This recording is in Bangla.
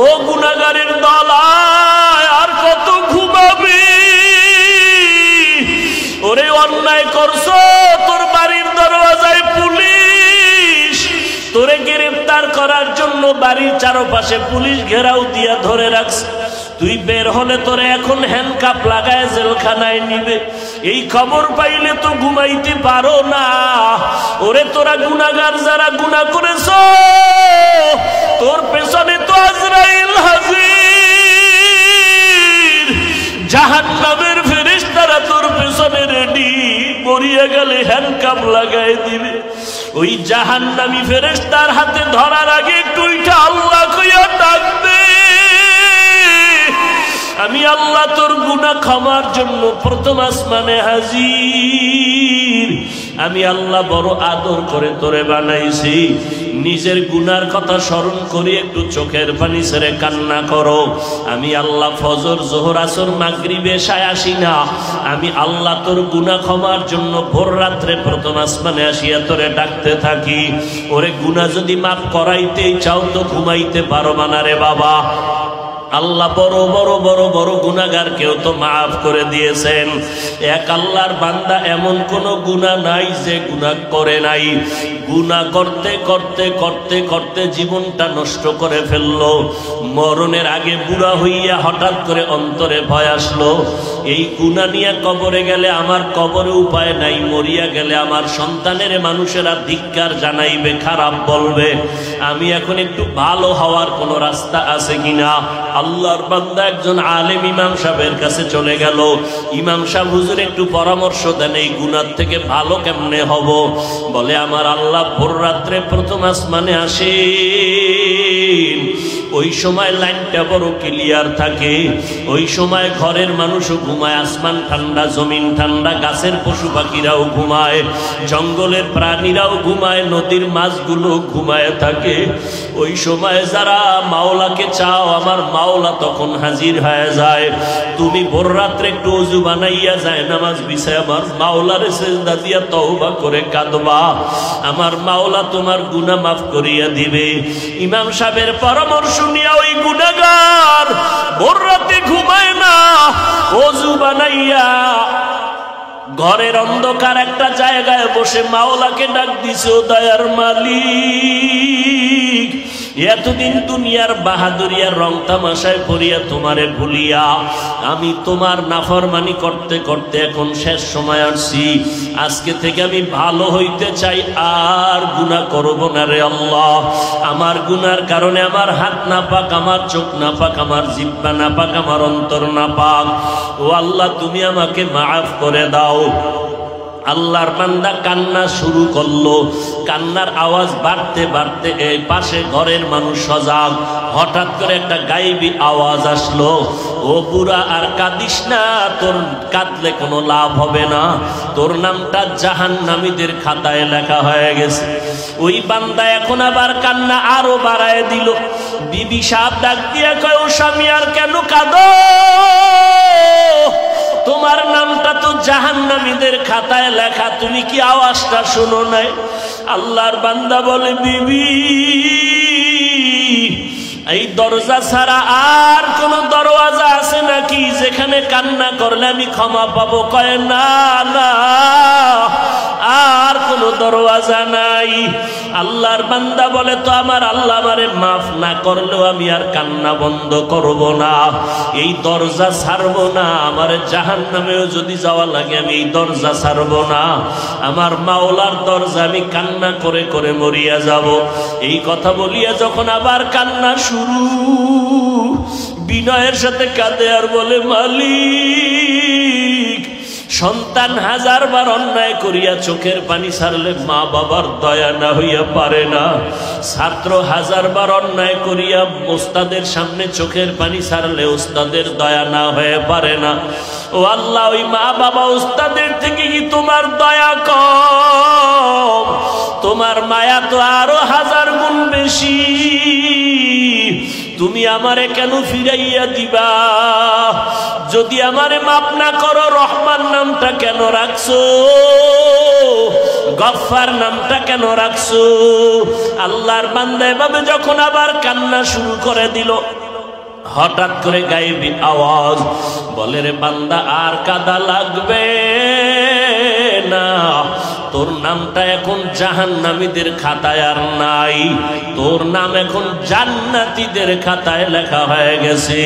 ও গুনাহগারের দল, আর কত ঘুমাবি? ওরে অন্যায় করছো, তোর বাড়ির দরওয়াজায় পুলিশ, তোরে গ্রেফতার করার জন্য বাড়ির চারপাশে পুলিশ ঘেরাও দিয়া ধরে রাখছে। তুই বের হলে তোরে এখন হ্যান্ডকাপ লাগায় জেলখানায় নিবে। এই খবর পাইলে তো ঘুমাইতে পারো না। ওরে তোরা গুনাহগার যারা গুনাহ করেছো, তোর পেছনে তো আজরাইল হাজির, জাহান্নামের ফেরেশতারা তোর পেছনে রেডি, মরিয়া গেলে হ্যান্ডকাপ লাগায় দিবে। ওই জাহান্নামী ফেরেশতার হাতে ধরার আগে একটু উঠা আল্লাহ কইয়া ডাকবে, আমি আল্লাহ তোর গুনাহ ক্ষমার জন্য প্রথম আসমানে হাজির। আমি আল্লাহ বড় আদর করে তোরে বানাইছি। নিজের গুনার কথা স্মরণ করে একটু চোখের পানি ছেড়ে কান্না করো। আমি আল্লাহ ফজর, যোহর, আসর, মাগরিব, এশায় আসি না। আমি আল্লাহ তোর গুনাহ ক্ষমার জন্য ভোর রাত্রে প্রথম আসমানে আসিয়া তোরে ডাকতে থাকি। ওরে গুনাহ যদি মাফ করাইতেই চাও তো ঘুমাইতে পারবা না রে বাবা। আল্লাহ বড় বড় বড় বড় গুনাহগারকেও তো মাফ করে দিয়েছেন। এক আল্লাহর বান্দা এমন কোন গুনাহ নাই যে গুনাহ করে নাই। গুনাহ করতে করতে করতে করতে জীবনটা নষ্ট করে ফেললো। মরণের আগে বুড়া হইয়া হঠাৎ করে অন্তরে ভয় আসলো, এই গুনাহ নিয়ে কবরে গেলে আমার কবরে উপায় নাই, মরিয়া গেলে আমার সন্তানের মানুষেরা ধিক্কার জানাইবে, খারাপ বলবে। আমি এখন একটু ভালো হওয়ার কোন রাস্তা আছে কিনা? আল্লাহর বান্দা একজন আলেম ইমাম সাহেবের কাছে চলে গেল। ইমাম সাহেব, হুজুর একটু পরামর্শ দেন, এই গুনাহ থেকে ভালো কেমনে হব? বলে, আমার আল্লাহ ভোর রাত্রে প্রথম আসমানে আসেন। ওই সময় লাইনটা বড় ক্লিয়ার থাকে, ওই সময় ঘরের মানুষও ঘুমায়, আসমান ঠান্ডা, জমিন ঠান্ডা, গাছের পশু পাখিরাও ঘুমায়, জঙ্গলের প্রাণীরাও ঘুমায়, নদীর মাছগুলো ঘুমায় থাকে। ওই সময় যারা মাওলাকে চাও, আমার মাওলা তখন হাজির হয়ে যায়। তুমি ভোর রাত্রে একটু ওযু বানাইয়া যায় নামাজ বিছায় আমার মাওলারে সিজদা দিয়া তওবা করে কাঁদবা, আমার মাওলা তোমার গুনাহ মাফ করিয়া দিবে। ইমাম সাহেবের পরামর্শ নিয়া ওই গুনাহগার ভোর রাতে ঘুমায় না, ওযু বানাইয়া ঘরের অন্ধকার একটা জায়গায় বসে মাওলাকে ডাক দিছে, ও দয়ার মালিক, এতদিন দুনিয়ার বাহাদুরিয়ার রং তামাশায় পড়িয়া তোমারে ভুলিয়া আমি তোমার নাফরমানি করতে করতে এখন শেষ সময় আসছি। আজকে থেকে আমি ভালো হইতে চাই, আর গুনাহ করব না রে আল্লাহ। আমার গুনার কারণে আমার হাত না পাক, আমার চোখ না পাক, আমার জিহ্বা না পাক, আমার অন্তর না পাক। ও আল্লাহ, তুমি আমাকে মাফ করে দাও। আল্লাহর বান্দা কান্না শুরু করলো। কান্নার আওয়াজ বাড়তে বাড়তে এই পাশে ঘরের মানুষ সজাগ। হঠাৎ করে একটা গায়েবী আওয়াজ আসলো, ও বুড়া আর কাঁদিস না, তোর কাঁদলে কোনো লাভ হবে না, তোর নামটা জাহান্নামীদের খাতায় লেখা হয়ে গেছে। ওই বান্দা এখন আবার কান্না আরো বাড়ায় দিল। বিবি সাহেব ডাক দিয়া কয়, ও স্বামী আর কেন কাঁদো? তোমার নামটা তো জাহান্নামীদের খাতায় লেখা, তুমি কি আওয়াজটা শোনো নাই? আল্লাহর বান্দা বলে, বিবি, এই দরজা ছাড়া আর কোন দরওয়াজা আছে নাকি যেখানে কান্না করলে আমি ক্ষমা পাবো? কয়, না না, আর কোন দরওয়াজা নাই। আল্লাহর বান্দা বলে, তো আমার আল্লাহ আমারে মাফ না করলেও আমি আর কান্না বন্ধ করব না, এই দরজা ছাড়বো না, আমার জাহান্নামেও যদি যাওয়া লাগে আমি এই দরজা ছাড়বো না, আমার মাওলার দরজা আমি কান্না করে করে মরিয়া যাব। এই কথা বলিয়া যখন আবার কান্না শুরু, বিনয়ের সাথে কাঁদে আর বলে, মালিক, সন্তান হাজারবার অন্যায় করিয়া চোখের পানি ছাড়লে মা বাবার দয়া না হইয়া পারে না, ছাত্র হাজারবার অন্যায় করিয়া ওস্তাদের সামনে চোখের পানি ছাড়লে ওস্তাদের দয়া না হয়ে পারে না। ও আল্লাহ, ওই মা বাবা ওস্তাদের থেকে কি তোমার দয়া কম? তোমার মায়া তো আরো 1000 গুণ বেশি। তুমি আমারে কেন ফিরাইয়া দিবা? যদি আমারে মাফ না করো, রহমান নামটা কেন রাখছো? গফফার নামটা কেন রাখছো? আল্লাহর বান্দা এভাবে যখন আবার কান্না শুরু করে দিল, হঠাৎ করে গায়েবী আওয়াজ বলে, রে বান্দা আর কাদা লাগবে না, তোর নামটা এখন জাহান্নামীদের খাতায় আর নাই, তোর নাম এখন জান্নাতীদের খাতায় লেখা হয়ে গেছে।